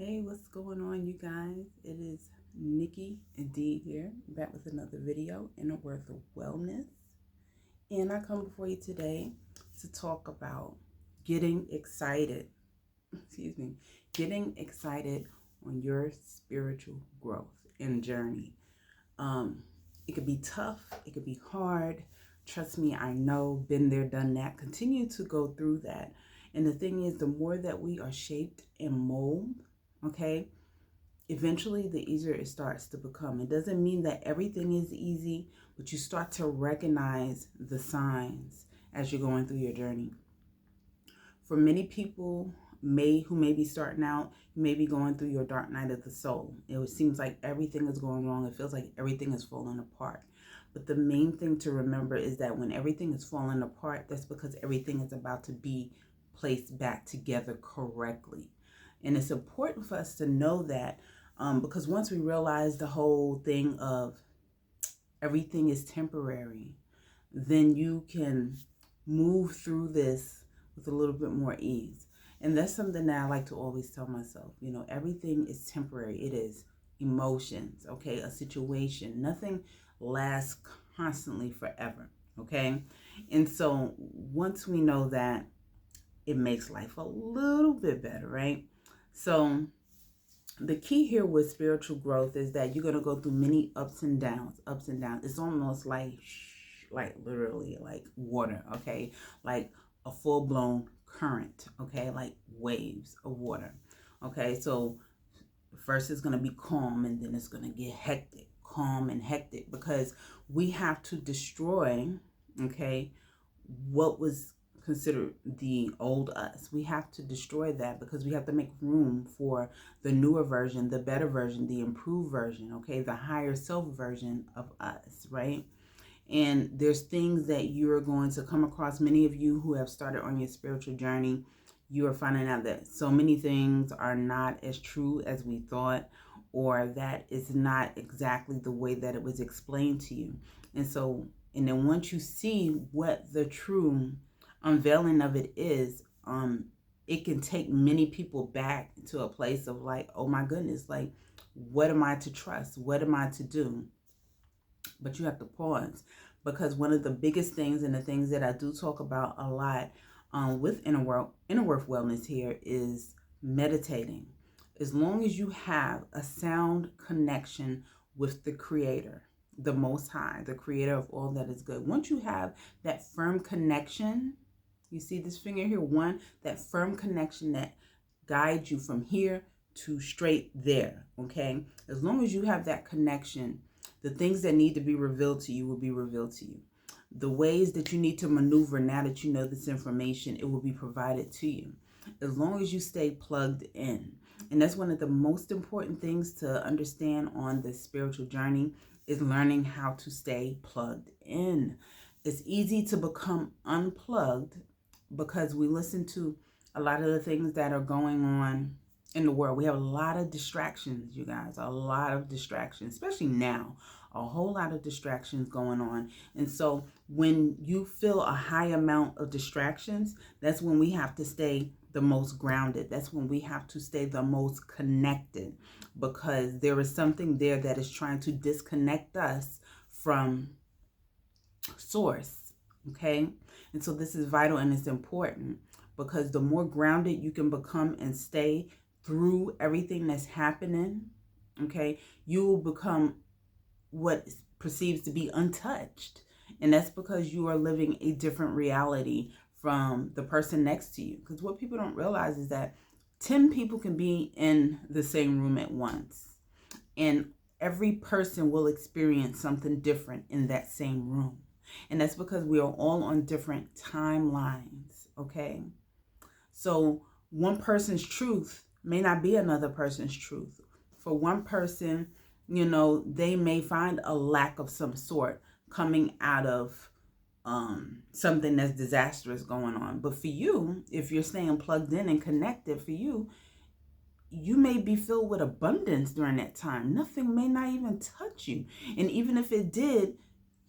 Hey, what's going on, you guys? It is Nikki and Dee here, back with another video in a worth of wellness. And I come before you today to talk about getting excited, excuse me, getting excited on your spiritual growth and journey. Um, it could be tough, it could be hard. Trust me, I know, been there, done that, continue to go through that. And the thing is, the more that we are shaped and molded, okay, eventually the easier it starts to become. It doesn't mean that everything is easy, but you start to recognize the signs as you're going through your journey. For many people who may be starting out, you may be going through your dark night of the soul. It seems like everything is going wrong. It feels like everything is falling apart. But the main thing to remember is that when everything is falling apart, that's because everything is about to be placed back together correctly. And it's important for us to know that because once we realize the whole thing of everything is temporary, then you can move through this with a little bit more ease. And that's something that I like to always tell myself. You know, everything is temporary. It is emotions, okay? A situation. Nothing lasts constantly forever, okay? And so once we know that, it makes life a little bit better, right? So the key here with spiritual growth is that you're going to go through many ups and downs, ups and downs. It's almost like literally like water, okay? Like a full-blown current, okay? Like waves of water, okay? So first it's going to be calm, and then it's going to get hectic, calm and hectic, because we have to destroy, okay, what was considered the old us. We have to destroy that because we have to make room for the newer version, the better version, the improved version, okay, the higher self version of us, right? And there's things that you're going to come across. Many of you who have started on your spiritual journey, you are finding out that so many things are not as true as we thought, or that is not exactly the way that it was explained to you. And then once you see what the true unveiling of it is, it can take many people back to a place of like, oh my goodness, like, what am I to trust? What am I to do? But you have to pause, because one of the biggest things, and the things that I do talk about a lot with inner work wellness here, is meditating. As long as you have a sound connection with the Creator, the Most High, the Creator of all that is good, once you have that firm connection, you see this finger here, one, that firm connection that guides you from here to straight there, okay? As long as you have that connection, the things that need to be revealed to you will be revealed to you. The ways that you need to maneuver, now that you know this information, it will be provided to you. As long as you stay plugged in. And that's one of the most important things to understand on the spiritual journey, is learning how to stay plugged in. It's easy to become unplugged because we listen to a lot of the things that are going on in the world. We have a lot of distractions, you guys, a lot of distractions, especially now, a whole lot of distractions going on. And so when you feel a high amount of distractions, that's when we have to stay the most grounded. That's when we have to stay the most connected, because there is something there that is trying to disconnect us from source, okay? And so this is vital, and it's important, because the more grounded you can become and stay through everything that's happening, okay, you will become what perceives to be untouched. And that's because you are living a different reality from the person next to you. Because what people don't realize is that 10 people can be in the same room at once, and every person will experience something different in that same room. And that's because we are all on different timelines, okay? So one person's truth may not be another person's truth. For one person, you know, they may find a lack of some sort coming out of something that's disastrous going on. But for you, if you're staying plugged in and connected, for you, you may be filled with abundance during that time. Nothing may not even touch you. And even if it did,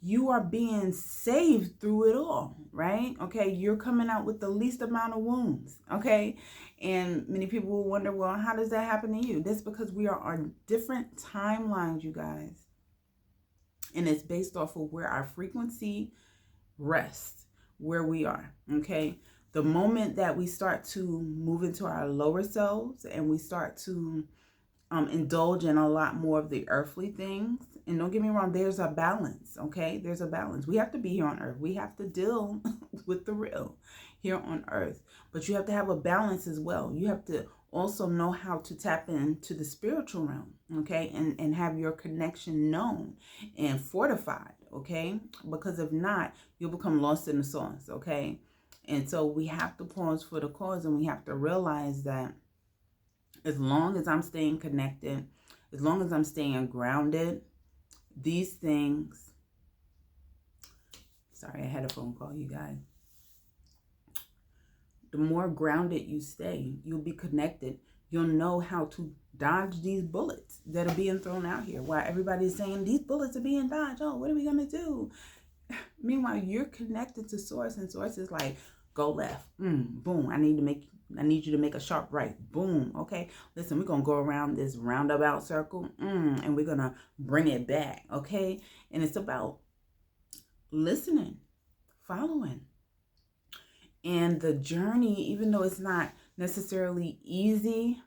you are being saved through it all, right? Okay, you're coming out with the least amount of wounds, okay? And many people will wonder, well, how does that happen to you? That's because we are on different timelines, you guys. And it's based off of where our frequency rests, where we are, okay? The moment that we start to move into our lower selves and we start to indulge in a lot more of the earthly things. And don't get me wrong, there's a balance, okay? There's a balance. We have to be here on earth. We have to deal with the real here on earth. But you have to have a balance as well. You have to also know how to tap into the spiritual realm, okay? And have your connection known and fortified, okay? Because if not, you'll become lost in the sauce, okay? And so we have to pause for the cause, and we have to realize that as long as I'm staying connected, as long as I'm staying grounded, these things, sorry, I had a phone call, you guys. The more grounded you stay, you'll be connected. You'll know how to dodge these bullets that are being thrown out here. While everybody's saying these bullets are being dodged, oh, what are we going to do? Meanwhile, you're connected to Source, and Source is like, go left, boom, I need you to make a sharp right, boom, okay? Listen, we're going to go around this roundabout circle, and we're going to bring it back, okay? And it's about listening, following. And the journey, even though it's not necessarily easy,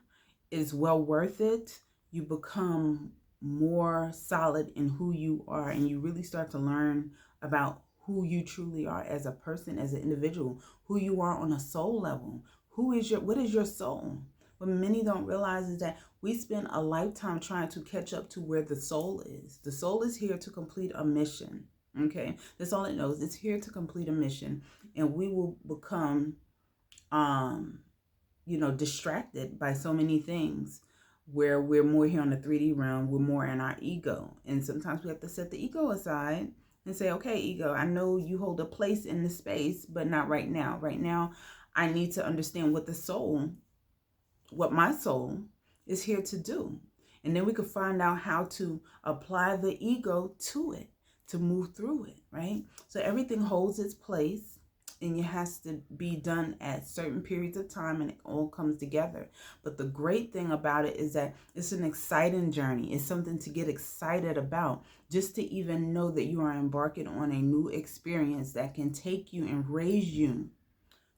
is well worth it. You become more solid in who you are, and you really start to learn about who you truly are as a person, as an individual, who you are on a soul level. What is your soul? What many don't realize is that we spend a lifetime trying to catch up to where the soul is. The soul is here to complete a mission. Okay, that's all it knows. It's here to complete a mission, and we will become, distracted by so many things where we're more here on the 3D realm. We're more in our ego, and sometimes we have to set the ego aside and say, okay, ego, I know you hold a place in the space, but not right now. Right now, I need to understand what my soul is here to do, and then we can find out how to apply the ego to it, to move through it, right? So everything holds its place, and it has to be done at certain periods of time, and it all comes together. But the great thing about it is that it's an exciting journey. It's something to get excited about, just to even know that you are embarking on a new experience that can take you and raise you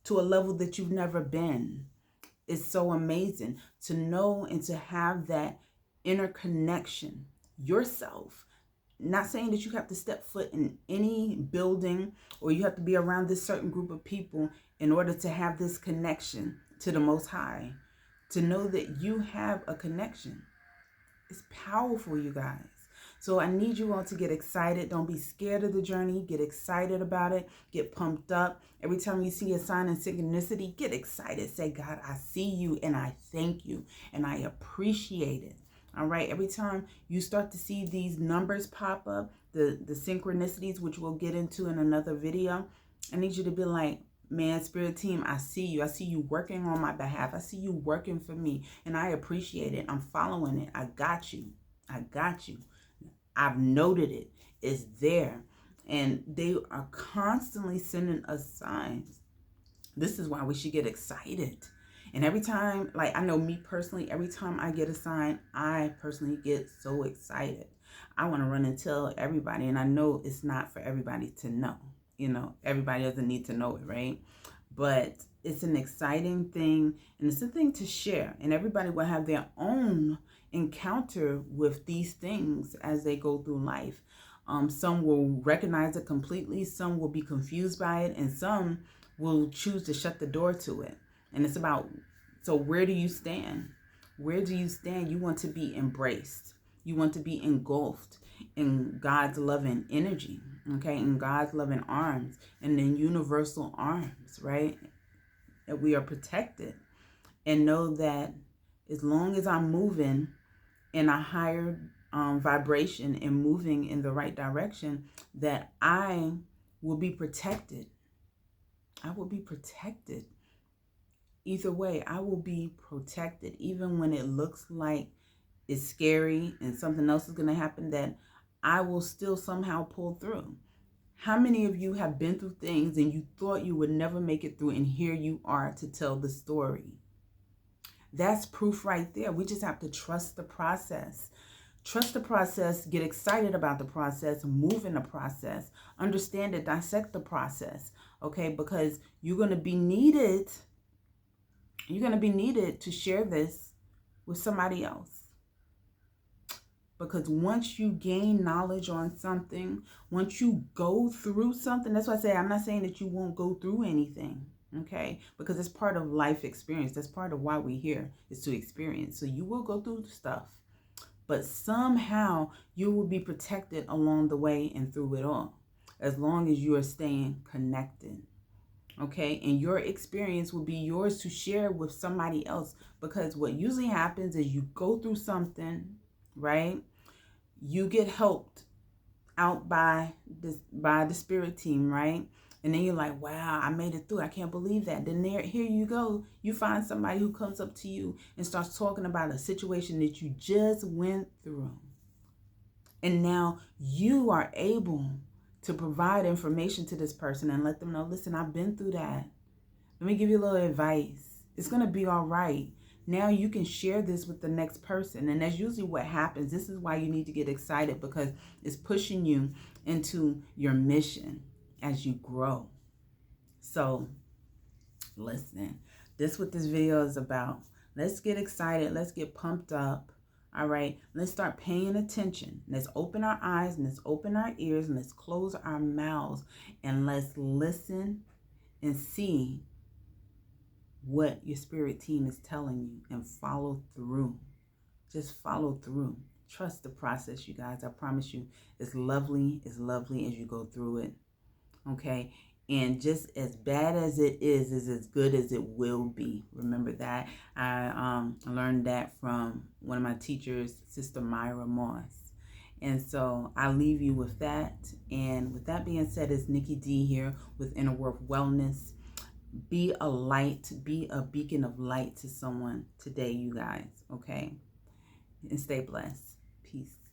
to a level that you've never been. It's so amazing to know and to have that inner connection yourself. Not saying that you have to step foot in any building or you have to be around this certain group of people in order to have this connection to the Most High. To know that you have a connection. It's powerful, you guys. So I need you all to get excited. Don't be scared of the journey. Get excited about it. Get pumped up. Every time you see a sign of synchronicity, get excited. Say, God, I see you and I thank you and I appreciate it. All right. Every time you start to see these numbers pop up, the synchronicities, which we'll get into in another video, I need you to be like, man, Spirit Team, I see you. I see you working on my behalf. I see you working for me, and I appreciate it. I'm following it. I got you. I got you. I've noted it. It's there. And they are constantly sending us signs. This is why we should get excited. And every time, like I know me personally, every time I get a sign, I personally get so excited. I want to run and tell everybody. And I know it's not for everybody to know. You know, everybody doesn't need to know it, right? But it's an exciting thing, and it's a thing to share. And everybody will have their own encounter with these things as they go through life. Some will recognize it completely. Some will be confused by it, and some will choose to shut the door to it. And it's about, so where do you stand? Where do you stand? You want to be embraced. You want to be engulfed in God's loving energy, okay? In God's loving arms, and in universal arms, right? That we are protected. And know that as long as I'm moving in a higher vibration and moving in the right direction, that I will be protected. I will be protected. Either way, I will be protected. Even when it looks like it's scary and something else is going to happen, that I will still somehow pull through. How many of you have been through things and you thought you would never make it through, and here you are to tell the story? That's proof right there. We just have to trust the process. Trust the process, get excited about the process, move in the process, understand it, dissect the process, okay? Because you're going to be needed. You're going to be needed to share this with somebody else. Because once you gain knowledge on something, once you go through something, that's why I say I'm not saying that you won't go through anything, okay? Because it's part of life experience. That's part of why we're here, is to experience. So you will go through stuff, but somehow you will be protected along the way and through it all, as long as you are staying connected, okay? And your experience will be yours to share with somebody else, because what usually happens is you go through something, right? You get helped out by the spirit team, right? And then you're like, wow, I made it through. I can't believe that. Then here you go. You find somebody who comes up to you and starts talking about a situation that you just went through. And now you are able to provide information to this person and let them know, listen, I've been through that. Let me give you a little advice. It's going to be all right. Now you can share this with the next person. And that's usually what happens. This is why you need to get excited, because it's pushing you into your mission as you grow. So listen, this is what this video is about. Let's get excited. Let's get pumped up. All right. Let's start paying attention. Let's open our eyes and let's open our ears and let's close our mouths and let's listen and see what your spirit team is telling you and follow through. Just follow through. Trust the process, you guys. I promise you, it's lovely as you go through it. Okay? And just as bad as it is as good as it will be. Remember that. I learned that from one of my teachers, Sister Myra Moss. And so I leave you with that. And with that being said, it's Nikki D here with Inner Worth Wellness. Be a light, be a beacon of light to someone today, you guys, okay? And stay blessed. Peace.